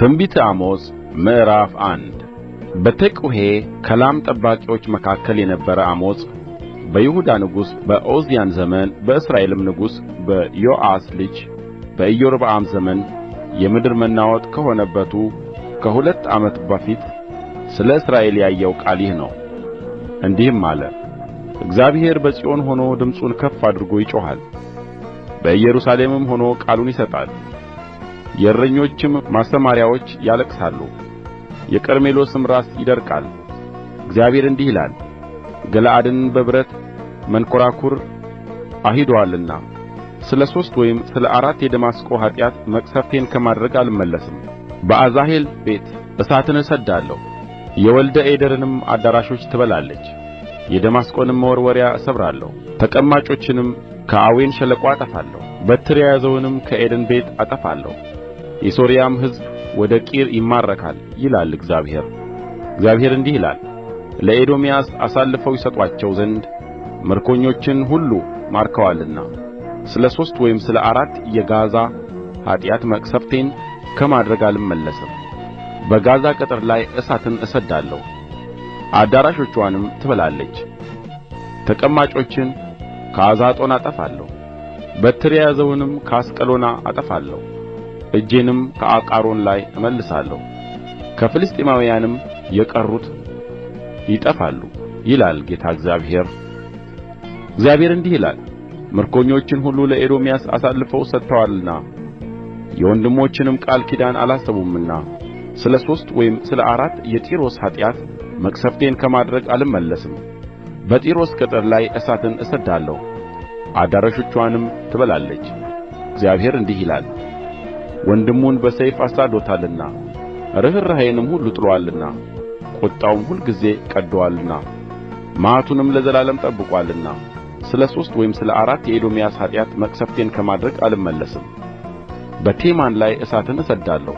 ትንቢተ አሞጽ ምዕራፍ 1 በቴቁሔ ከላም ጠባቂዎች መካከል የነበረ አሞጽ በይሁዳ ንጉሥ በዖዝያን ዘመን በእስራኤልም ንጉሥ በዮአስ ልጅ በኢዮርብዓም ዘመን የምድር መናወጥ ከሆነበቱ ከሁለት ዓመት በፊት ስለ እስራኤል ያየው ቃል ይህ ነው። እንዲህም አለ። እግዚአብሔር በጽዮን ሆኖ ድምፁን ከፍ አድርጎ ይጮኻል፣ በኢየሩሳሌምም ሆኖ ቃሉን ይሰጣል። የእረኞችም ማሰማርያዎች ያለቅሳሉ፣ የቀርሜሎስም ራስ ይደርቃል። እግዚአብሔር እንዲህ ይላል፣ ገለዓድን በብረት መንኰራኵር አሂዶአልና ስለ ሦስት ወይም ስለ አራት የደማስቆ ኃጢአት መቅሠፍቴን ከማድረግ አልመለስም። በአዛሄል ቤት እሳትን እሰድዳለሁ፣ የወልደ አዴርንም አዳራሾች ትበላለች። የደማስቆንም መወርወሪያ እሰብራለሁ፣ ተቀማጮችንም ከአዌን ሸለቆ አጠፋለሁ። በትር የያዘውንም ከዔድን ቤት አጠፋለሁ። የሶርያም ሕዝብ ወደ ቂር ይማረካል ይላል እግዚአብሔር። እግዚአብሔር እንዲህ ይላል፣ ለኤዶምያስ አሳልፈው ይሰጡአቸው ዘንድ ምርኮኞችን ሁሉ ማርከዋልና ስለ ሦስት ወይም ስለ አራት የጋዛ ኃጢአት መቅሠፍቴን ከማድረግ አልመለስም። በጋዛ ቅጥር ላይ እሳትን እሰድዳለሁ፣ አዳራሾችዋንም ትበላለች። ተቀማጮችን ከአዛጦን አጠፋለሁ፣ በትር የያዘውንም ከአስቀሎና አጠፋለሁ። እጄንም ከአቃሮን ላይ እመልሳለሁ፣ ከፍልስጥኤማውያንም የቀሩት ይጠፋሉ ይላል ጌታ እግዚአብሔር። እግዚአብሔር እንዲህ ይላል፣ ምርኮኞችን ሁሉ ለኤዶምያስ አሳልፈው ሰጥተዋልና የወንድሞችንም ቃል ኪዳን አላሰቡምና ስለ ሦስት ወይም ስለ አራት የጢሮስ ኃጢአት መቅሠፍቴን ከማድረግ አልመለስም። በጢሮስ ቅጥር ላይ እሳትን እሰድዳለሁ፣ አዳራሾችዋንም ትበላለች። እግዚአብሔር እንዲህ ይላል፣ ወንድሙን በሰይፍ አሳድዶታልና ርኅራኄንም ሁሉ ጥሎአልና ቍጣውም ሁልጊዜ ቀድዶአልና መዓቱንም ለዘላለም ጠብቆአልና ስለ ሦስት ወይም ስለ አራት የኤዶምያስ ኃጢአት መቅሠፍቴን ከማድረግ አልመለስም። በቴማን ላይ እሳትን እሰድዳለሁ፣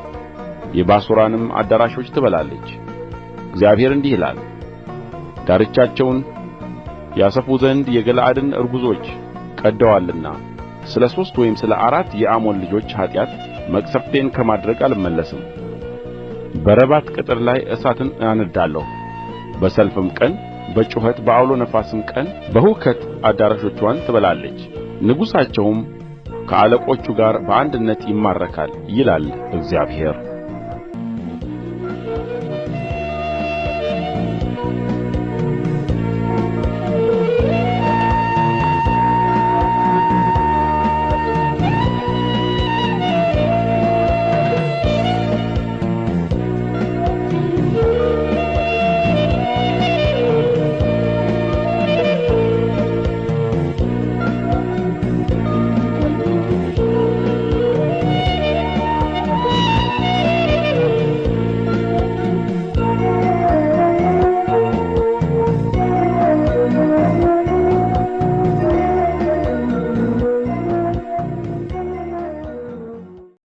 የባሶራንም አዳራሾች ትበላለች። እግዚአብሔር እንዲህ ይላል፣ ዳርቻቸውን ያሰፉ ዘንድ የገለዓድን እርጕዞች ቀድደዋልና ስለ ሦስት ወይም ስለ አራት የአሞን ልጆች ኃጢአት መቅሠፍቴን ከማድረግ አልመለስም። በረባት ቅጥር ላይ እሳትን አነድዳለሁ፣ በሰልፍም ቀን በጩኸት በዐውሎ ነፋስም ቀን በሁከት አዳራሾችዋን ትበላለች። ንጉሣቸውም ከአለቆቹ ጋር በአንድነት ይማረካል ይላል እግዚአብሔር።